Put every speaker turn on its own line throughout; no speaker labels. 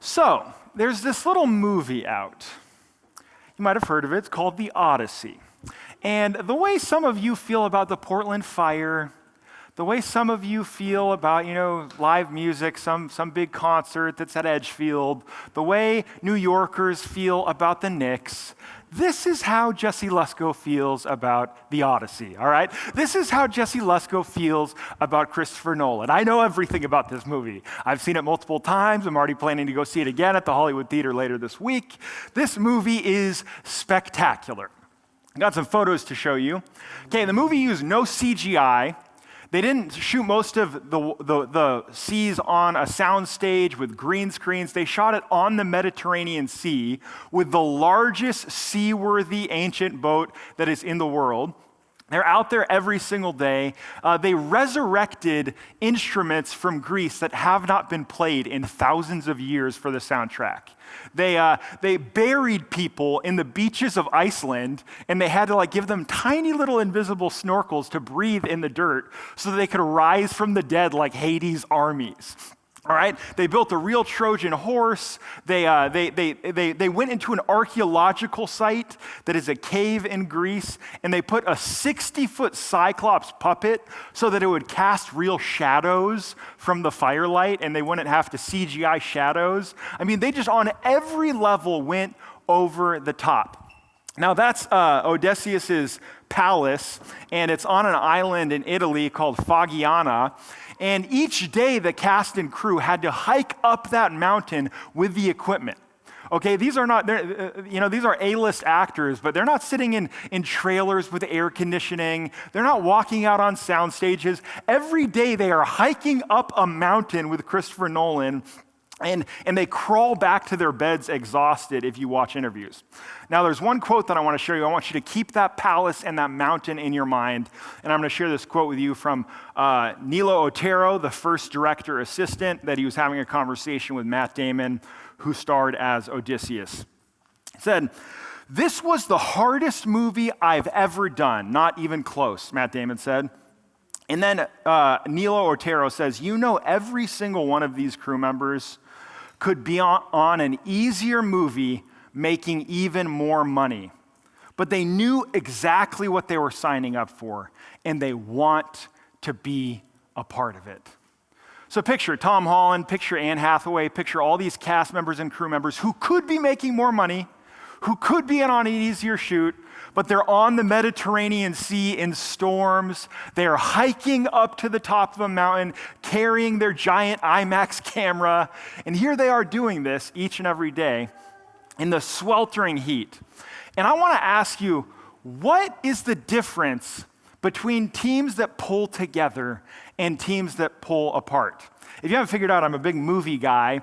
So, there's this little movie out. You might have heard of it. It's called The Odyssey. And the way some of you feel about the Portland fire, the way some of you feel about, live music, some big concert that's at Edgefield, the way New Yorkers feel about the Knicks, this is how Jesse Lusko feels about The Odyssey, all right? This is how Jesse Lusko feels about Christopher Nolan. I know everything about this movie. I've seen it multiple times. I'm already planning to go see it again at the Hollywood Theater later this week. This movie is spectacular. I got some photos to show you. Okay, the movie used no CGI. They didn't shoot most of the scenes on a soundstage with green screens. They shot it on the Mediterranean Sea with the largest seaworthy ancient boat that is in the world. They're out there every single day. They resurrected instruments from Greece that have not been played in thousands of years for the soundtrack. They buried people in the beaches of Iceland, and they had to give them tiny little invisible snorkels to breathe in the dirt so that they could rise from the dead like Hades' armies. All right, they built a real Trojan horse. They went into an archaeological site that is a cave in Greece, and they put a 60-foot Cyclops puppet so that it would cast real shadows from the firelight, and they wouldn't have to CGI shadows. I mean, they just on every level went over the top. Now that's Odysseus's palace, and it's on an island in Italy called Fagiana. And each day, the cast and crew had to hike up that mountain with the equipment. Okay, these are not, these are A-list actors, but they're not sitting in trailers with air conditioning. They're not walking out on sound stages. Every day, they are hiking up a mountain with Christopher Nolan, and they crawl back to their beds exhausted if you watch interviews. Now, there's one quote that I want to show you. I want you to keep that palace and that mountain in your mind. And I'm going to share this quote with you from Nilo Otero, the first director assistant, that he was having a conversation with Matt Damon, who starred as Odysseus. He said, "This was the hardest movie I've ever done, not even close," Matt Damon said. And then Nilo Otero says, every single one of these crew members could be on an easier movie making even more money. But they knew exactly what they were signing up for, and they want to be a part of it. So picture Tom Holland, picture Anne Hathaway, picture all these cast members and crew members who could be making more money, who could be on an easier shoot, but they're on the Mediterranean Sea in storms. They're hiking up to the top of a mountain, carrying their giant IMAX camera. And here they are doing this each and every day in the sweltering heat. And I want to ask you, what is the difference between teams that pull together and teams that pull apart? If you haven't figured out, I'm a big movie guy.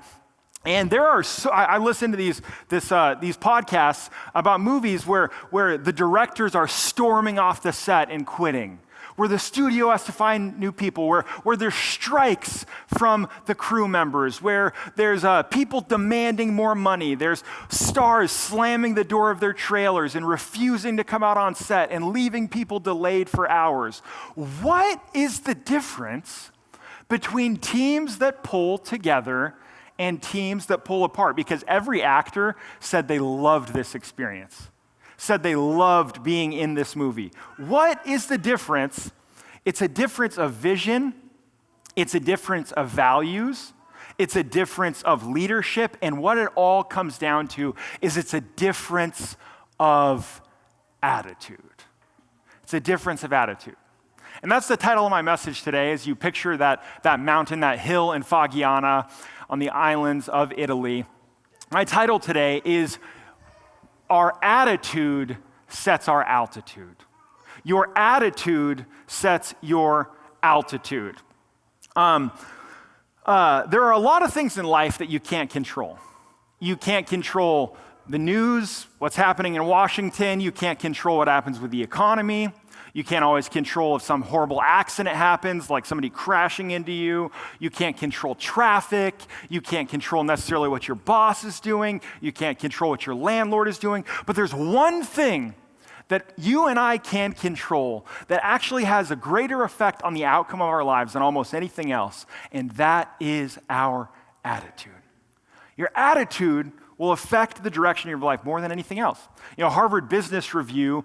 And I listen to these podcasts about movies where the directors are storming off the set and quitting, where the studio has to find new people, where there's strikes from the crew members, where there's people demanding more money, there's stars slamming the door of their trailers and refusing to come out on set and leaving people delayed for hours. What is the difference between teams that pull together and teams that pull apart? Because every actor said they loved this experience, said they loved being in this movie. What is the difference? It's a difference of vision, it's a difference of values, it's a difference of leadership, and what it all comes down to is it's a difference of attitude. It's a difference of attitude. And that's the title of my message today, as you picture that mountain, that hill in Fagiana on the islands of Italy. My title today is Our Attitude Sets Our Altitude. Your attitude sets your altitude. There are a lot of things in life that you can't control. You can't control the news, what's happening in Washington. You can't control what happens with the economy. You can't always control if some horrible accident happens, like somebody crashing into you. You can't control traffic. You can't control necessarily what your boss is doing. You can't control what your landlord is doing. But there's one thing that you and I can control that actually has a greater effect on the outcome of our lives than almost anything else, and that is our attitude. Your attitude will affect the direction of your life more than anything else. Harvard Business Review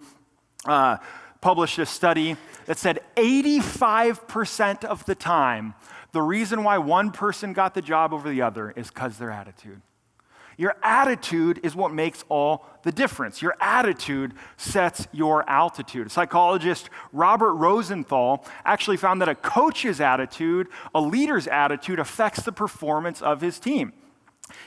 published a study that said 85% of the time, the reason why one person got the job over the other is because their attitude. Your attitude is what makes all the difference. Your attitude sets your altitude. Psychologist Robert Rosenthal actually found that a coach's attitude, a leader's attitude, affects the performance of his team.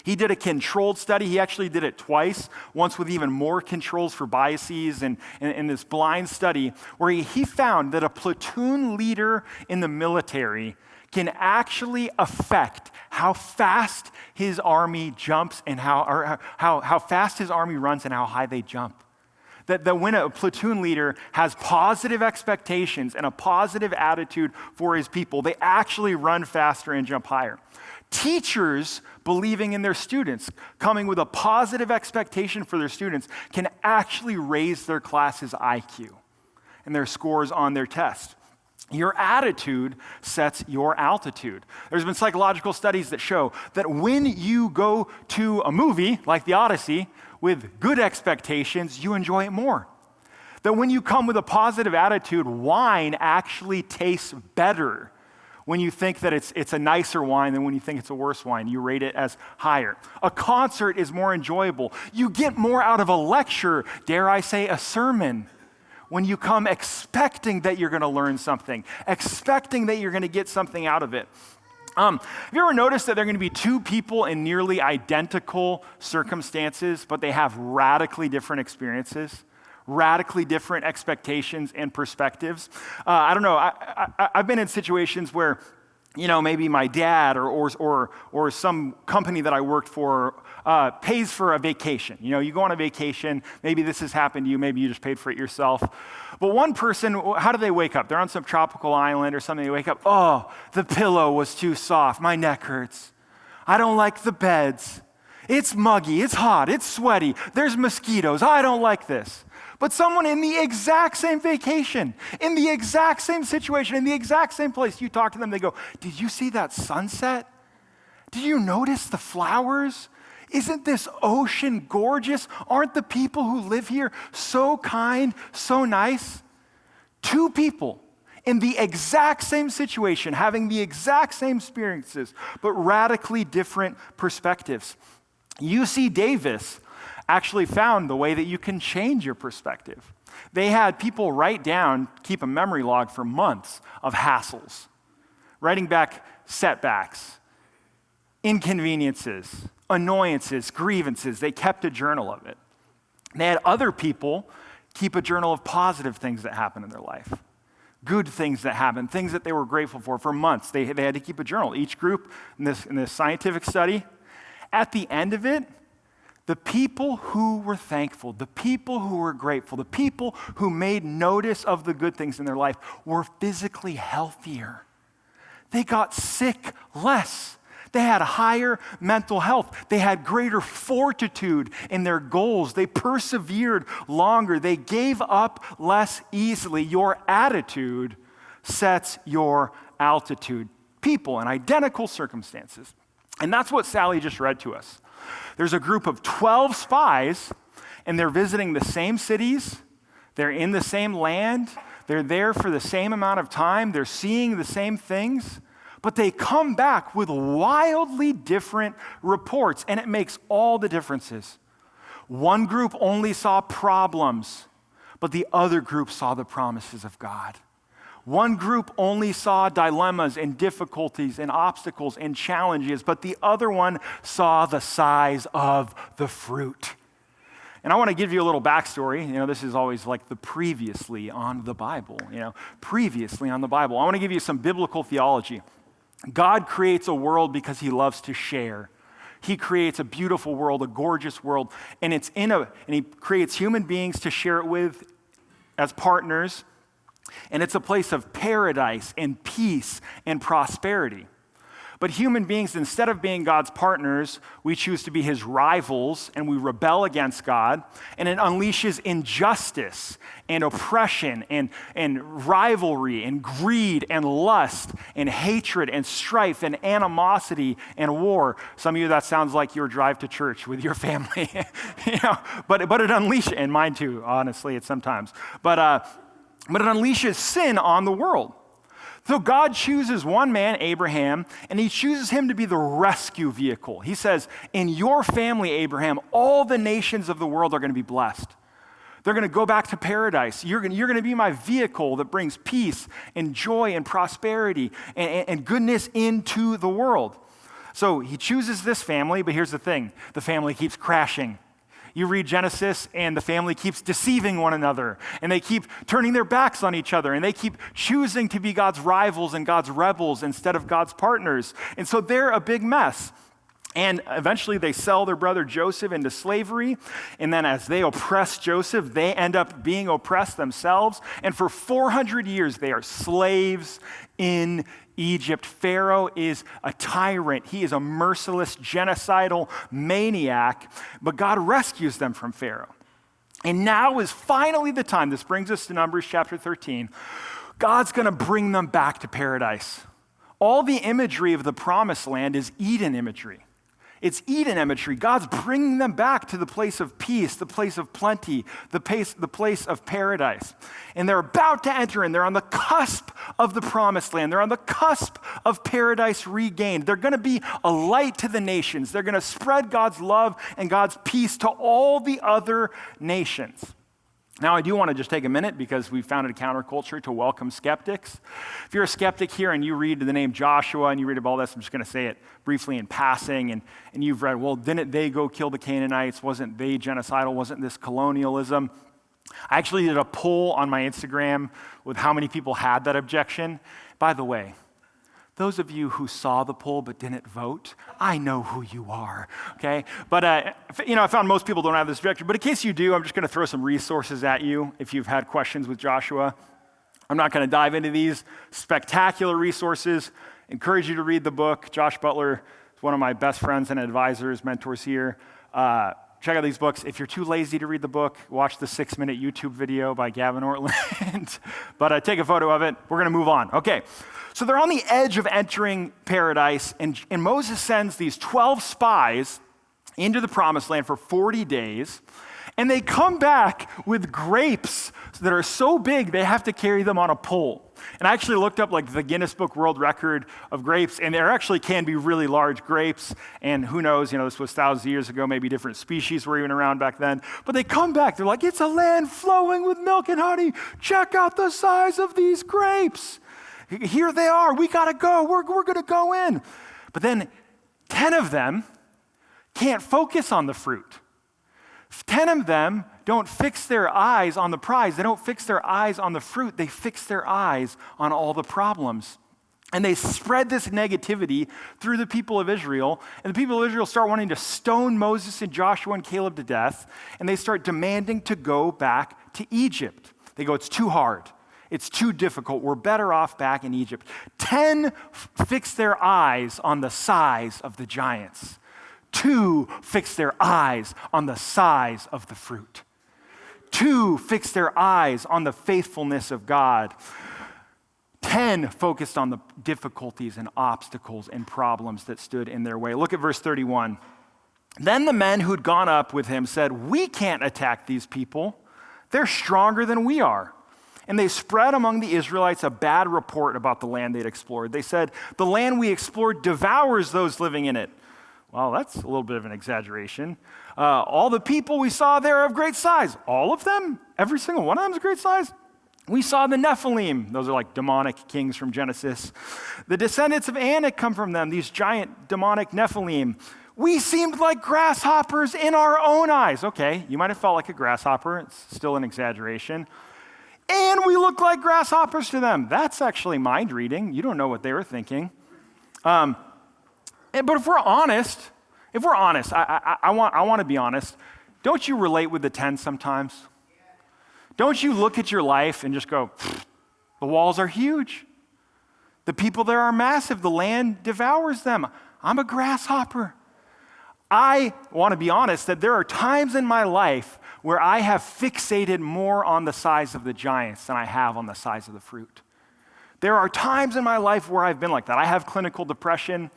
He did a controlled study. He actually did it twice, once with even more controls for biases and this blind study, where he found that a platoon leader in the military can actually affect how fast his army jumps and how fast his army runs and how high they jump. That when a platoon leader has positive expectations and a positive attitude for his people, they actually run faster and jump higher. Teachers believing in their students, coming with a positive expectation for their students, can actually raise their class's IQ and their scores on their test. Your attitude sets your altitude. There's been psychological studies that show that when you go to a movie like The Odyssey with good expectations, you enjoy it more. That when you come with a positive attitude, wine actually tastes better when you think that it's a nicer wine than when you think it's a worse wine. You rate it as higher. A concert is more enjoyable. You get more out of a lecture, dare I say a sermon, when you come expecting that you're going to learn something, expecting that you're going to get something out of it. Have you ever noticed that there are going to be two people in nearly identical circumstances, but they have radically different experiences, radically different expectations and perspectives? I don't know. I've been in situations where, maybe my dad or some company that I worked for pays for a vacation. You go on a vacation, maybe this has happened to you, maybe you just paid for it yourself. But one person, how do they wake up? They're on some tropical island or something, they wake up, oh, the pillow was too soft, my neck hurts. I don't like the beds. It's muggy, it's hot, it's sweaty, there's mosquitoes, I don't like this. But someone in the exact same vacation, in the exact same situation, in the exact same place, you talk to them, they go, did you see that sunset? Did you notice the flowers? Isn't this ocean gorgeous? Aren't the people who live here so kind, so nice? Two people in the exact same situation, having the exact same experiences, but radically different perspectives. UC Davis actually found the way that you can change your perspective. They had people write down, keep a memory log for months of hassles, writing back setbacks, inconveniences, annoyances, grievances. They kept a journal of it. They had other people keep a journal of positive things that happened in their life, good things that happened, things that they were grateful for months. They had to keep a journal. Each group in this scientific study, at the end of it, the people who were thankful, the people who were grateful, the people who made notice of the good things in their life were physically healthier. They got sick less. They had higher mental health. They had greater fortitude in their goals. They persevered longer. They gave up less easily. Your attitude sets your altitude. People in identical circumstances. And that's what Sally just read to us. There's a group of 12 spies, and they're visiting the same cities. They're in the same land. They're there for the same amount of time. They're seeing the same things. But they come back with wildly different reports, and it makes all the differences. One group only saw problems, but the other group saw the promises of God. One group only saw dilemmas and difficulties and obstacles and challenges, but the other one saw the size of the fruit. And I want to give you a little backstory. This is always like the previously on the Bible. Previously on the Bible. I want to give you some biblical theology. God creates a world because he loves to share. He creates a beautiful world, a gorgeous world, and he creates human beings to share it with as partners. And it's a place of paradise and peace and prosperity. But human beings, instead of being God's partners, we choose to be his rivals, and we rebel against God, and it unleashes injustice and oppression and rivalry and greed and lust and hatred and strife and animosity and war. Some of you, that sounds like your drive to church with your family. But it unleashes, and mine too, honestly, it's sometimes. But it unleashes sin on the world. So God chooses one man, Abraham, and he chooses him to be the rescue vehicle. He says, in your family, Abraham, all the nations of the world are going to be blessed. They're going to go back to paradise. You're going to be my vehicle that brings peace and joy and prosperity and goodness into the world. So he chooses this family, but here's the thing. The family keeps crashing. You read Genesis, and the family keeps deceiving one another, and they keep turning their backs on each other, and they keep choosing to be God's rivals and God's rebels instead of God's partners. And so they're a big mess. And eventually they sell their brother Joseph into slavery, and then as they oppress Joseph, they end up being oppressed themselves. And for 400 years, they are slaves in Egypt. Pharaoh is a tyrant. He is a merciless, genocidal maniac, but God rescues them from Pharaoh. And now is finally the time. This brings us to Numbers chapter 13. God's going to bring them back to paradise. All the imagery of the promised land is Eden imagery. It's Eden imagery. God's bringing them back to the place of peace, the place of plenty, the place of paradise. And they're about to enter in. They're on the cusp of the promised land. They're on the cusp of paradise regained. They're going to be a light to the nations. They're going to spread God's love and God's peace to all the other nations. Now, I do want to just take a minute because we founded a counterculture to welcome skeptics. If you're a skeptic here and you read the name Joshua and you read about all this, I'm just going to say it briefly in passing, and you've read, well, didn't they go kill the Canaanites? Wasn't they genocidal? Wasn't this colonialism? I actually did a poll on my Instagram with how many people had that objection. By the way, those of you who saw the poll but didn't vote, I know who you are, okay? But, I found most people don't have this objection. But in case you do, I'm just going to throw some resources at you if you've had questions with Joshua. I'm not going to dive into these spectacular resources. Encourage you to read the book. Josh Butler is one of my best friends and advisors, mentors here. Check out these books. If you're too lazy to read the book, watch the 6-minute YouTube video by Gavin Ortland. But take a photo of it. We're going to move on. Okay. So they're on the edge of entering paradise, and Moses sends these 12 spies into the promised land for 40 days, and they come back with grapes that are so big they have to carry them on a pole. And I actually looked up like the Guinness Book World Record of grapes, and there actually can be really large grapes, and who knows, this was thousands of years ago, maybe different species were even around back then. But they come back, they're like, it's a land flowing with milk and honey. Check out the size of these grapes. Here they are. We got to go. We're going to go in. But then 10 of them can't focus on the fruit. 10 of them don't fix their eyes on the prize. They don't fix their eyes on the fruit. They fix their eyes on all the problems. And they spread this negativity through the people of Israel. And the people of Israel start wanting to stone Moses and Joshua and Caleb to death. And they start demanding to go back to Egypt. They go, it's too hard. It's too difficult. We're better off back in Egypt. 10 fix their eyes on the size of the giants. 2 fix their eyes on the size of the fruit. 2 fix their eyes on the faithfulness of God. 10 focused on the difficulties and obstacles and problems that stood in their way. Look at verse 31. Then the men who'd gone up with him said, we can't attack these people. They're stronger than we are. And they spread among the Israelites a bad report about the land they'd explored. They said, the land we explored devours those living in it. Well, that's a little bit of an exaggeration. All the people we saw there are of great size. All of them? Every single one of them is great size? We saw the Nephilim. Those are like demonic kings from Genesis. The descendants of Anak come from them, these giant demonic Nephilim. We seemed like grasshoppers in our own eyes. Okay, you might have felt like a grasshopper. It's still an exaggeration. And we look like grasshoppers to them. That's actually mind reading. You don't know what they were thinking. But if we're honest, I want to be honest. Don't you relate with the 10 sometimes? Don't you look at your life and just go, the walls are huge. The people there are massive. The land devours them. I'm a grasshopper. I want to be honest that there are times in my life where I have fixated more on the size of the giants than I have on the size of the fruit. There are times in my life where I've been like that. I have clinical depression,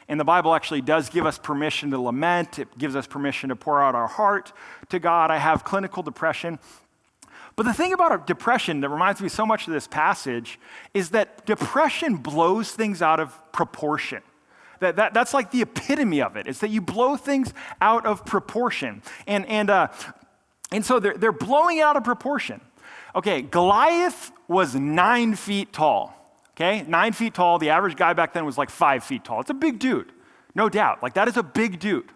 and the Bible actually does give us permission to lament. It gives us permission to pour out our heart to God. I have clinical depression. But the thing about depression that reminds me so much of this passage is that depression blows things out of proportion. That's like the epitome of it. It's that you blow things out of proportion. And so they're blowing it out of proportion. Okay, Goliath was 9 feet tall. Okay, 9 feet tall. The average guy back then was like 5 feet tall. It's a big dude, no doubt. Like that is a big dude.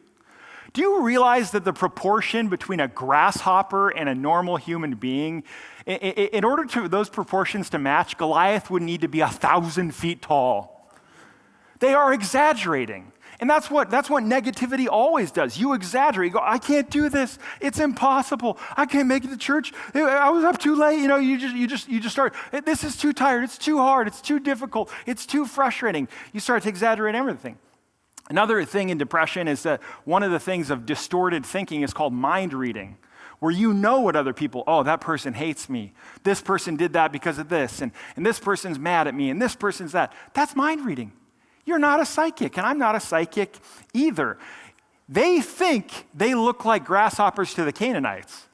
Do you realize that the proportion between a grasshopper and a normal human being, in order for those proportions to match, Goliath would need to be 1,000 feet tall? They are exaggerating. And that's what negativity always does. You exaggerate. You go, I can't do this. It's impossible. I can't make it to church. I was up too late. You just start, this is too tired. It's too hard. It's too difficult. It's too frustrating. You start to exaggerate everything. Another thing in depression is that one of the things of distorted thinking is called mind reading, where you know what other people, oh, that person hates me. This person did that because of this, and this person's mad at me, and this person's that. That's mind reading. You're not a psychic, and I'm not a psychic either. They think they look like grasshoppers to the Canaanites.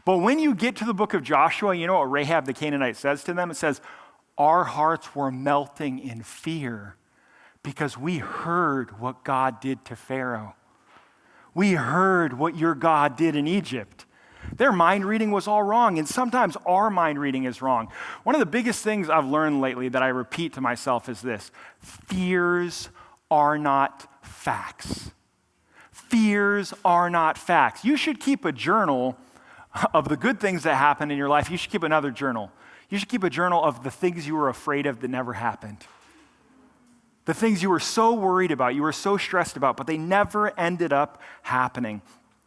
But when you get to the book of Joshua, you know what Rahab the Canaanite says to them? It says, our hearts were melting in fear because we heard what God did to Pharaoh. We heard what your God did in Egypt. Their mind reading was all wrong, and sometimes our mind reading is wrong. One of the biggest things I've learned lately that I repeat to myself is this: fears are not facts. Fears are not facts. You should keep a journal of the good things that happen in your life. You should keep another journal. You should keep a journal of the things you were afraid of that never happened. The things you were so worried about, you were so stressed about, but they never ended up happening.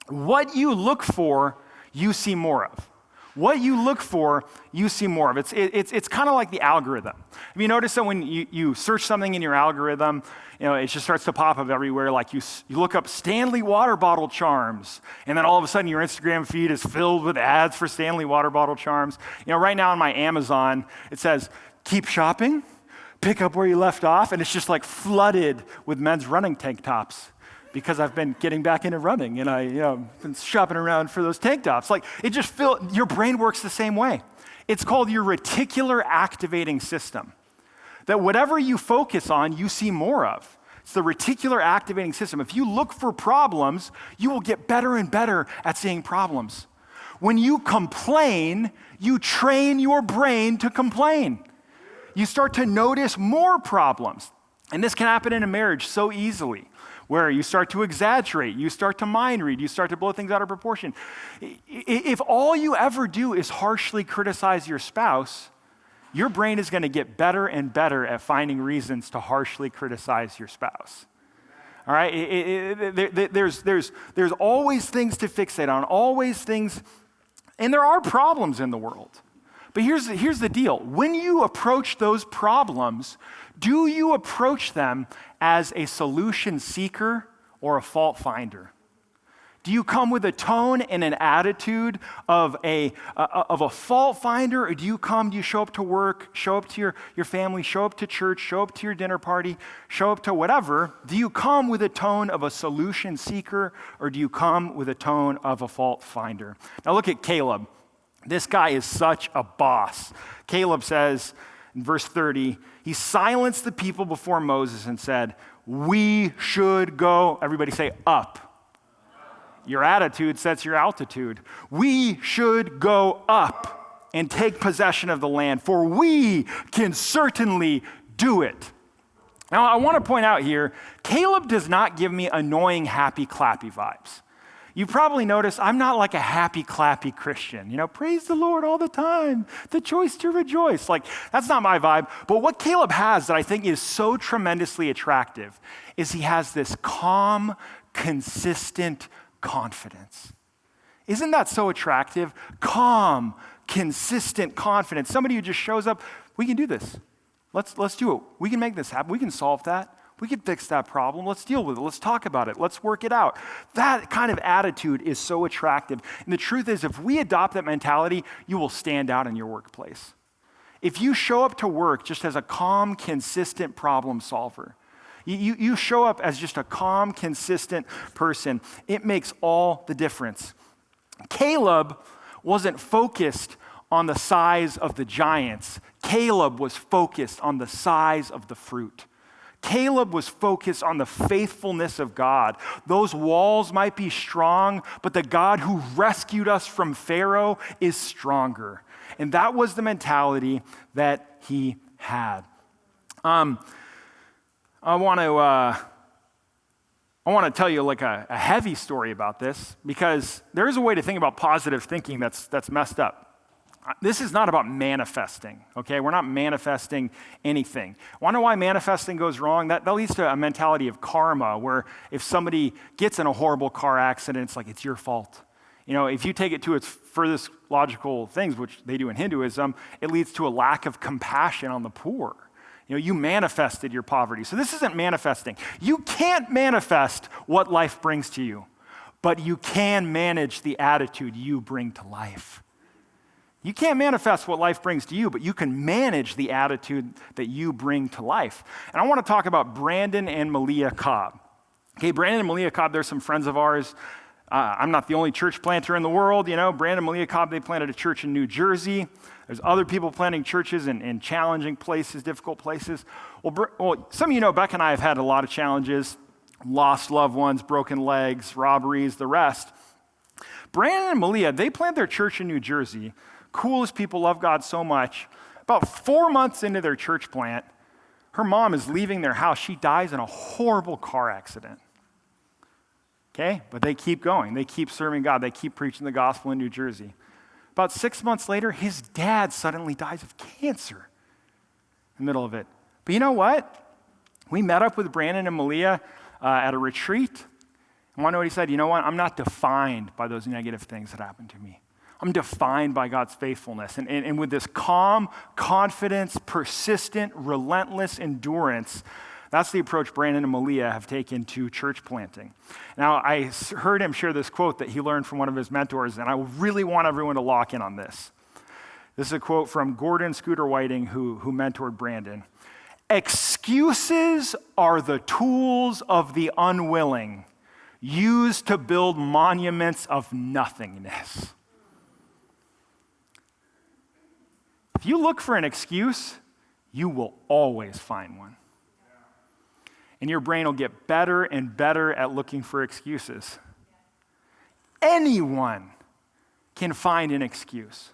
What you look for, you see more of. What you look for, you see more of. It's kind of like the algorithm. Have you noticed that when you search something in your algorithm, it just starts to pop up everywhere? Like you look up Stanley water bottle charms, and then all of a sudden your Instagram feed is filled with ads for Stanley water bottle charms. Right now on my Amazon, it says, keep shopping, pick up where you left off, and it's just like flooded with men's running tank tops. Because I've been getting back into running, and I've been shopping around for those tank tops. Like it just your brain works the same way. It's called your reticular activating system. That whatever you focus on, you see more of. It's the reticular activating system. If you look for problems, you will get better and better at seeing problems. When you complain, you train your brain to complain. You start to notice more problems. And this can happen in a marriage so easily, where you start to exaggerate, you start to mind read, you start to blow things out of proportion. If all you ever do is harshly criticize your spouse, your brain is going to get better and better at finding reasons to harshly criticize your spouse. All right? There's always things to fixate on, always things, and there are problems in the world. But here's the deal. When you approach those problems, do you approach them as a solution seeker or a fault finder? Do you come with a tone and an attitude of a fault finder, or do you show up to work, show up to your family, show up to church, show up to your dinner party, show up to whatever? Do you come with a tone of a solution seeker, or do you come with a tone of a fault finder? Now look at Caleb. This guy is such a boss. Caleb says in verse 30, he silenced the people before Moses and said, we should go, everybody say up. Your attitude sets your altitude. We should go up and take possession of the land, for we can certainly do it. Now, I want to point out here, Caleb does not give me annoying, happy, clappy vibes. You probably notice I'm not like a happy, clappy Christian. Praise the Lord all the time. The choice to rejoice. Like, that's not my vibe. But what Caleb has that I think is so tremendously attractive is he has this calm, consistent confidence. Isn't that so attractive? Calm, consistent confidence. Somebody who just shows up, we can do this. Let's do it. We can make this happen. We can solve that. We can fix that problem. Let's deal with it. Let's talk about it. Let's work it out. That kind of attitude is so attractive. And the truth is, if we adopt that mentality, you will stand out in your workplace. If you show up to work just as a calm, consistent problem solver, you show up as just a calm, consistent person, it makes all the difference. Caleb wasn't focused on the size of the giants. Caleb was focused on the size of the fruit. Caleb was focused on the faithfulness of God. Those walls might be strong, but the God who rescued us from Pharaoh is stronger. And that was the mentality that he had. I want to tell you like a heavy story about this, because there is a way to think about positive thinking that's messed up. This is not about manifesting, okay? We're not manifesting anything. Want to know why manifesting goes wrong? That leads to a mentality of karma, where if somebody gets in a horrible car accident, it's like it's your fault. You know, if you take it to its furthest logical things, which they do in Hinduism, it leads to a lack of compassion on the poor. You know, you manifested your poverty. So this isn't manifesting. You can't manifest what life brings to you, but you can manage the attitude you bring to life. You can't manifest what life brings to you, but you can manage the attitude that you bring to life. And I want to talk about Brandon and Malia Cobb. Okay, Brandon and Malia Cobb, they're some friends of ours. I'm not the only church planter in the world. You know, Brandon and Malia Cobb, they planted a church in New Jersey. There's other people planting churches in challenging places, difficult places. Well, some of you know Beck and I have had a lot of challenges, lost loved ones, broken legs, robberies, the rest. Brandon and Malia, they planted their church in New Jersey. Coolest people, love God so much. About 4 months into their church plant, her mom is leaving their house. She dies in a horrible car accident. Okay? But they keep going. They keep serving God. They keep preaching the gospel in New Jersey. About 6 months later, his dad suddenly dies of cancer in the middle of it. But you know what? We met up with Brandon and Malia at a retreat. And want to know what he said? You know what? I'm not defined by those negative things that happened to me. I'm defined by God's faithfulness. And with this calm, confidence, persistent, relentless endurance, that's the approach Brandon and Malia have taken to church planting. Now, I heard him share this quote that he learned from one of his mentors, and I really want everyone to lock in on this. This is a quote from Gordon Scooter Whiting, who mentored Brandon. "Excuses are the tools of the unwilling, used to build monuments of nothingness." If you look for an excuse, you will always find one. And your brain will get better and better at looking for excuses. Anyone can find an excuse.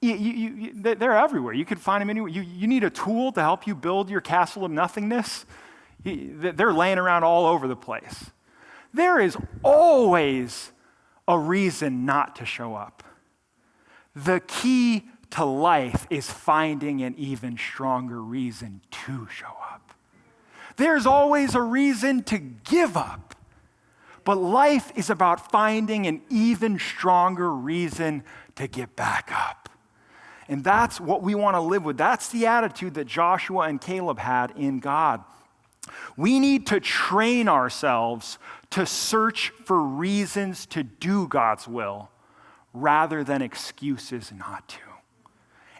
They're everywhere. You can find them anywhere. You need a tool to help you build your castle of nothingness. They're laying around all over the place. There is always a reason not to show up. The key to life is finding an even stronger reason to show up. There's always a reason to give up, but life is about finding an even stronger reason to get back up. And that's what we want to live with. That's the attitude that Joshua and Caleb had in God. We need to train ourselves to search for reasons to do God's will rather than excuses not to.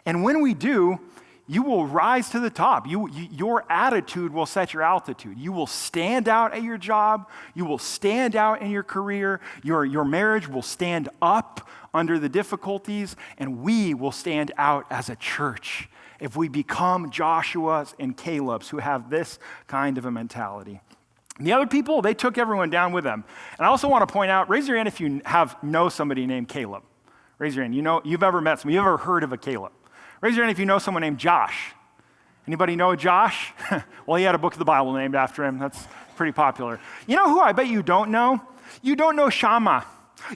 And when we do, you will rise to the top. Your attitude will set your altitude. You will stand out at your job. You will stand out in your career. Your marriage will stand up under the difficulties, and we will stand out as a church if we become Joshua's and Caleb's who have this kind of a mentality. And the other people, they took everyone down with them. And I also want to point out, raise your hand if you know somebody named Caleb. Raise your hand. You've ever met someone. You've ever heard of a Caleb. Raise your hand if you know someone named Josh. Anybody know Josh? Well, he had a book of the Bible named after him. That's pretty popular. You know who I bet you don't know? You don't know Shammah.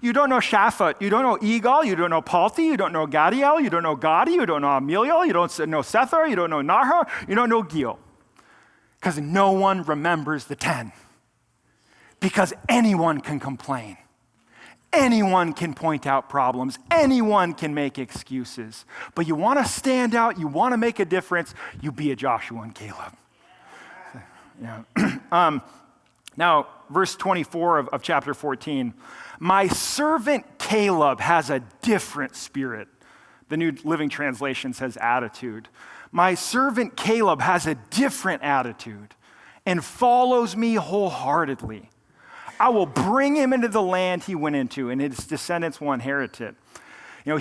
You don't know Shaphat. You don't know Egal. You don't know Palti. You don't know Gadiel. You don't know Gadi. You don't know Ameliel. You don't know Sethar. You don't know Nahor. You don't know Gil. Because no one remembers the 10. Because anyone can complain. Anyone can point out problems. Anyone can make excuses. But you want to stand out, you want to make a difference, you be a Joshua and Caleb. Yeah. Now, verse 24 of chapter 14. My servant Caleb has a different spirit. The New Living Translation says attitude. My servant Caleb has a different attitude and follows me wholeheartedly. I will bring him into the land he went into, and his descendants will inherit it.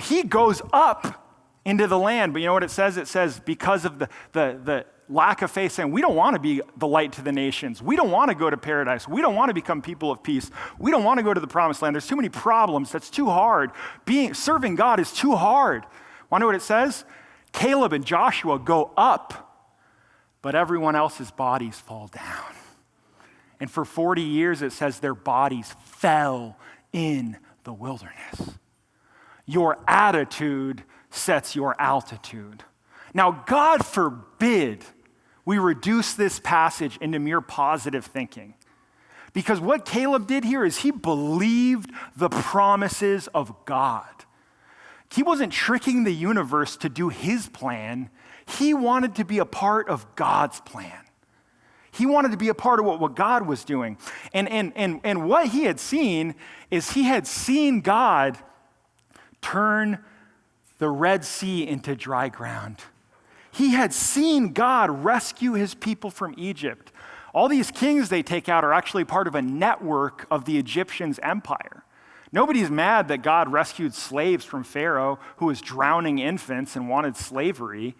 He goes up into the land, but you know what it says? It says because of the lack of faith, saying we don't want to be the light to the nations. We don't want to go to paradise. We don't want to become people of peace. We don't want to go to the promised land. There's too many problems. That's too hard. Serving God is too hard. Want to know what it says? Caleb and Joshua go up, but everyone else's bodies fall down. And for 40 years, it says their bodies fell in the wilderness. Your attitude sets your altitude. Now, God forbid we reduce this passage into mere positive thinking. Because what Caleb did here is he believed the promises of God. He wasn't tricking the universe to do his plan. He wanted to be a part of God's plan. He wanted to be a part of what God was doing. And what he had seen is he had seen God turn the Red Sea into dry ground. He had seen God rescue his people from Egypt. All these kings they take out are actually part of a network of the Egyptians' empire. Nobody's mad that God rescued slaves from Pharaoh who was drowning infants and wanted slavery.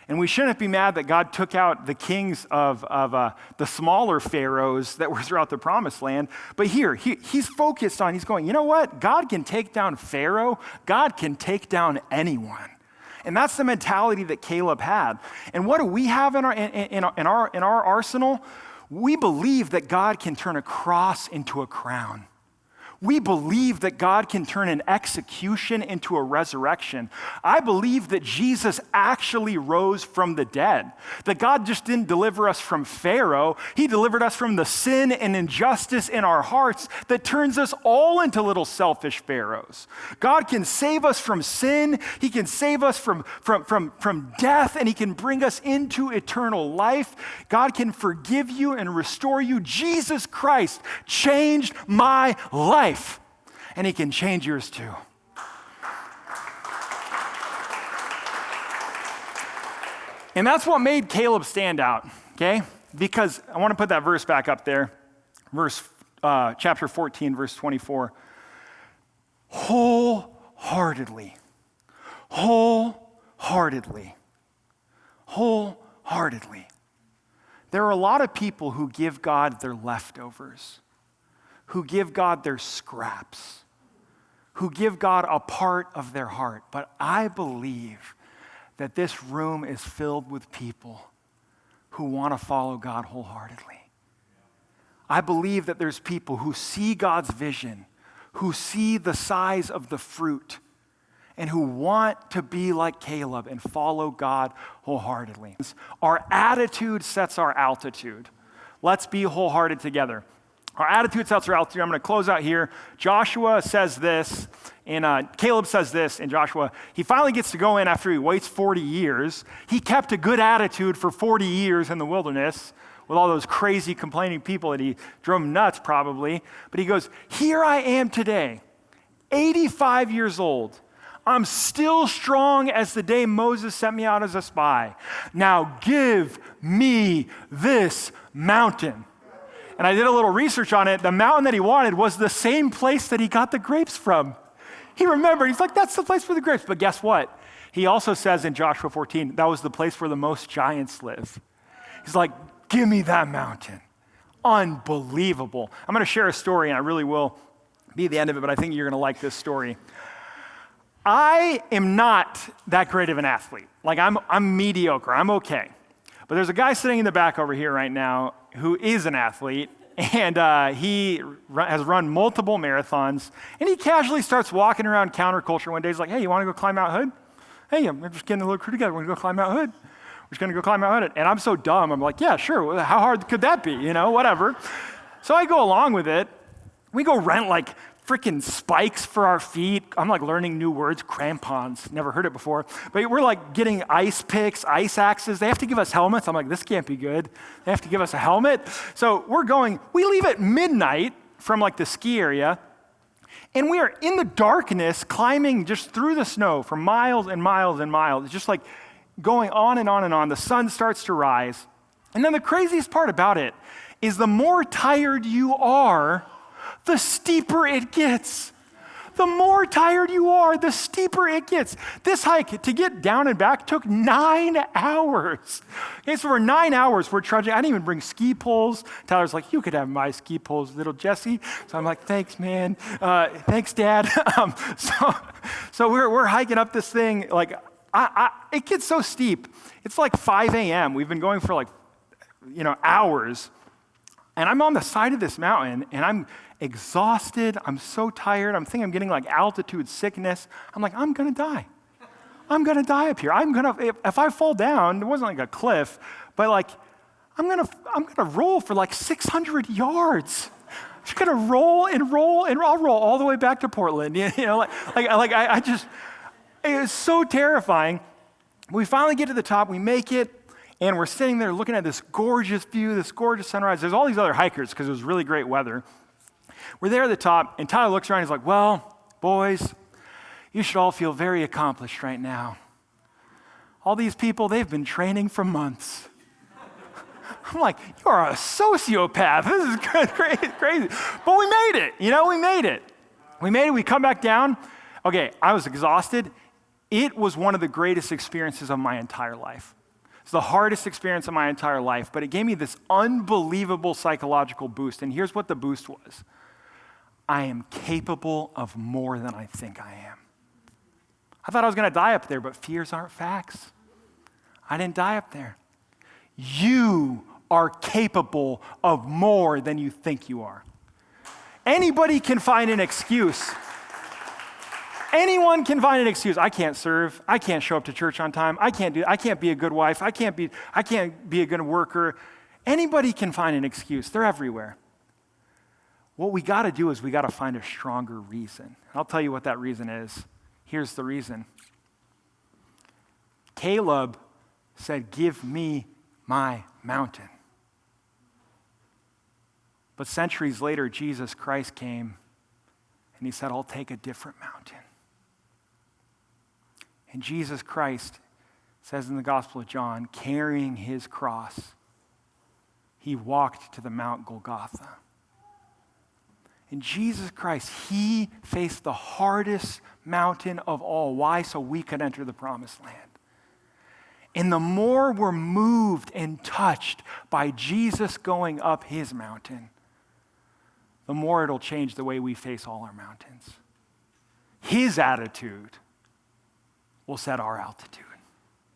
And we shouldn't be mad that God took out the kings of the smaller pharaohs that were throughout the promised land. But here, he's focused on, he's going, you know what? God can take down Pharaoh. God can take down anyone. And that's the mentality that Caleb had. And what do we have in our arsenal? We believe that God can turn a cross into a crown. We believe that God can turn an execution into a resurrection. I believe that Jesus actually rose from the dead, that God just didn't deliver us from Pharaoh. He delivered us from the sin and injustice in our hearts that turns us all into little selfish pharaohs. God can save us from sin. He can save us from death, and he can bring us into eternal life. God can forgive you and restore you. Jesus Christ changed my life. And he can change yours too. And that's what made Caleb stand out, okay? Because I want to put that verse back up there. Chapter 14, verse 24. Wholeheartedly. There are a lot of people who give God their leftovers, who give God their scraps, who give God a part of their heart. But I believe that this room is filled with people who want to follow God wholeheartedly. I believe that there's people who see God's vision, who see the size of the fruit, and who want to be like Caleb and follow God wholeheartedly. Our attitude sets our altitude. Let's be wholehearted together. Our attitude sets our altitude. I'm going to close out here. Joshua says this, and Caleb says this in Joshua. He finally gets to go in after he waits 40 years. He kept a good attitude for 40 years in the wilderness with all those crazy complaining people that he drove him nuts probably. But he goes, here I am today, 85 years old. I'm still strong as the day Moses sent me out as a spy. Now give me this mountain. And I did a little research on it. The mountain that he wanted was the same place that he got the grapes from. He remembered. He's like, that's the place for the grapes. But guess what? He also says in Joshua 14, that was the place where the most giants live. He's like, give me that mountain. Unbelievable. I'm going to share a story, and I really will be the end of it, but I think you're going to like this story. I am not that great of an athlete. Like, I'm mediocre. I'm okay. But there's a guy sitting in the back over here right now who is an athlete, and he has run multiple marathons, and he casually starts walking around counterculture one day. He's like, hey, you want to go climb Mount Hood? Hey, I'm just getting a little crew together. We're going to go climb Mount Hood. We're just going to go climb Mount Hood. And I'm so dumb. I'm like, yeah, sure. How hard could that be? Whatever. So I go along with it. We go rent like freaking spikes for our feet. I'm like learning new words, crampons, never heard it before. But we're like getting ice picks, ice axes. They have to give us helmets. I'm like, this can't be good. They have to give us a helmet. So we leave at midnight from like the ski area, and we are in the darkness climbing just through the snow for miles and miles and miles. It's just like going on and on and on. The sun starts to rise. And then the craziest part about it is the more tired you are, the steeper it gets. The more tired you are, the steeper it gets. This hike, to get down and back, took 9 hours. Okay, so for 9 hours, we're trudging. I didn't even bring ski poles. Tyler's like, you could have my ski poles, little Jesse. So I'm like, thanks, man. Thanks, Dad. So we're hiking up this thing. Like, it gets so steep. It's like 5 a.m. We've been going for like, hours. And I'm on the side of this mountain, and I'm exhausted. I'm so tired. I'm thinking I'm getting like altitude sickness. I'm like, I'm going to die. I'm going to die up here. If I fall down, it wasn't like a cliff, but like, I'm going to roll for like 600 yards. I'm just going to roll and roll, and I'll roll all the way back to Portland. I just, it was so terrifying. We finally get to the top, we make it, and we're sitting there looking at this gorgeous view, this gorgeous sunrise. There's all these other hikers because it was really great weather. We're there at the top, and Tyler looks around, he's like, well, boys, you should all feel very accomplished right now. All these people, they've been training for months. I'm like, you are a sociopath. This is crazy. But we made it, we made it. We come back down. Okay, I was exhausted. It was one of the greatest experiences of my entire life. It's the hardest experience of my entire life, but it gave me this unbelievable psychological boost. And here's what the boost was. I am capable of more than I think I am. I thought I was going to die up there, but fears aren't facts. I didn't die up there. You are capable of more than you think you are. Anybody can find an excuse. Anyone can find an excuse. I can't serve. I can't show up to church on time. I can't be a good wife. I can't be a good worker. Anybody can find an excuse. They're everywhere. What we got to do is we got to find a stronger reason. I'll tell you what that reason is. Here's the reason. Caleb said, "Give me my mountain." But centuries later, Jesus Christ came and he said, "I'll take a different mountain." And Jesus Christ says in the Gospel of John, carrying his cross, he walked to the Mount Golgotha. And Jesus Christ, he faced the hardest mountain of all. Why? So we could enter the promised land. And the more we're moved and touched by Jesus going up his mountain, the more it'll change the way we face all our mountains. His attitude will set our altitude.